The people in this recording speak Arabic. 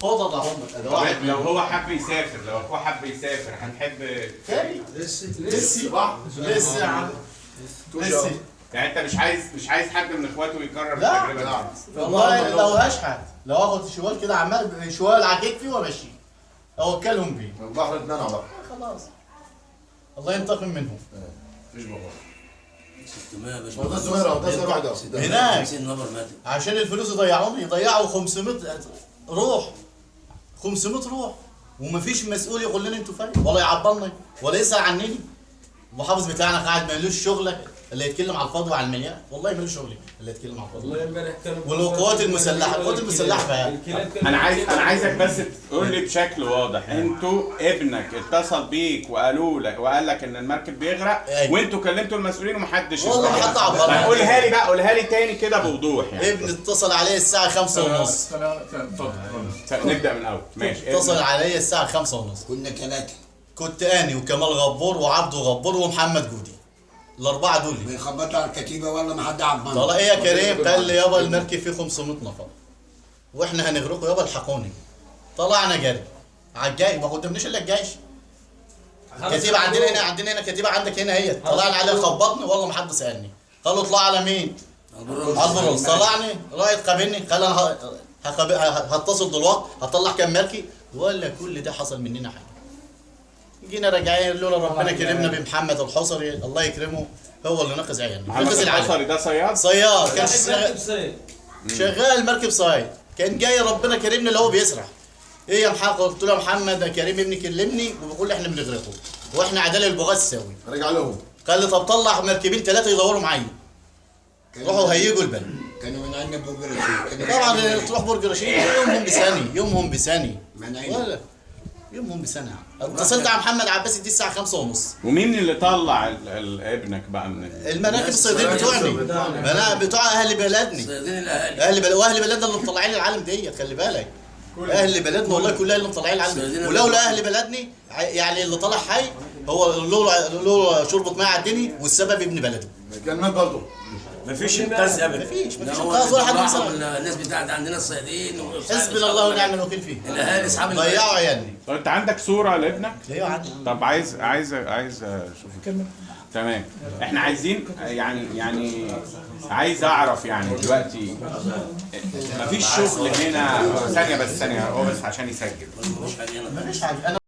فوضى ده هم ده واحد لو هو حب يسافر، لو هو حب يسافر هنحب تاني لسه يا عم لسه. يعني انت مش عايز حد من اخواته يكرر لا التجربه دي؟ والله لو هشحت لو اخد شوال كده عمال شوال عكيك فيه وامشيه اوكلهم بيه البحر اتمنع بقى خلاص الله ينتقم منهم. مفيش بحر 600 يا باشا. ده الصغيرة ده صغيرة واحدة هناك 50 نفر ماتوا. عشان الفلوس يضيعوا 500 روح 500 روح ومفيش مسؤول يقول لنا انتوا فين ولا يعبرنا ولا يسأل عنني. المحافظ بتاعنا قاعد مالوش شغلك اللي يتكلم على الفاضي وعلى المليان، والله مالوش شغلي اللي يتكلم على الفاضي. والله امبارح كانوا والقوات المسلحه القوات المسلحه بقى انا عايزك بس تقول لي بشكل واضح، انتوا ابنك اتصل بيك وقال لك ان المركب بيغرق، أيوة. وانتوا كلمتوا المسؤولين ومحدش والله ما حد عبرنا. قولها لي بقى، قولها لي تاني كده بوضوح يعني. ابني اتصل علي الساعه 5:30. نبدا من الاول ماشي. اتصل علي الساعه 5:30. كنا ثلاثة كنت اني وكمال غبور وعبده غبور ومحمد جودي الاربعه دول. بيخبطوا على الكتيبة والله ما حد عبنا. طلع ايه يا كريم؟ قال لي يابا المركب فيه 500 نفر واحنا هنغرقوا يابا الحقوني. طلعنا جري على الجيش، ما قدمناش الا الجيش. كتيبه عندنا هنا كتيبه عندك هنا هي. طلعنا عليه خبطني والله ما حد سالني. قالوا اطلع على مين؟ على البرولز. طلعني رايت قابلني قال انا هتصل دلوقتي هطلع كام مركب ولا كل ده حصل مننا حاجه. جينا راجعين لولا ربنا كرمنا بمحمد الحصري الله يكرمه هو اللي نقذ عيالنا. محمد الحصري ده صياد؟ صياد كان شغال مركب صياد. كان جاي ربنا كرمني اللي هو بيسرح. ايه يا محمد؟ قلت له يا محمد يا كريم ابني كلمني وبيقول لي احنا بنغرقه واحنا عدال البغاث الساوي. رجع لهم قال لي طب طلع مركبين 3 يدوروا معايا. روحوا هيجوا البلد. كانوا من عندنا برج رشيد. طبعا تروح برج رشيد يومهم بثاني منعين. ولا يومهم بثاني. اتصلت على محمد عباسي دي الساعه 5:30. ومين اللي طلع ابنك بقى من المراكب الصيادين بتوعني بتوع اهل بلدني. صيادين الاهالي. واهل بلدنا اللي مطلعين العالم ديت خلي بالك. اهل بلدنا والله كلها اللي مطلعين العالم. ولولا اهل بلدني يعني اللي طلع حي هو له شربة ماء على الدنيا والسبب ابن بلده. كان مات برضه مفيش انقاذ ابدا. مفيش انقاذ ولا حد مساعد. الناس بتاعت عندنا الصيادين حسبنا الله ونعم الوكيل فيه. الاهالي اصحاب ضيعوا عيالي. طب انت عندك صورة لابنك؟ ايوه عندي. طب عايز اشوف. تمام. احنا عايزين يعني عايز اعرف يعني دلوقتي مفيش شغل هنا. ثانية بس هو بس عشان يسجل. مفيش حاجه.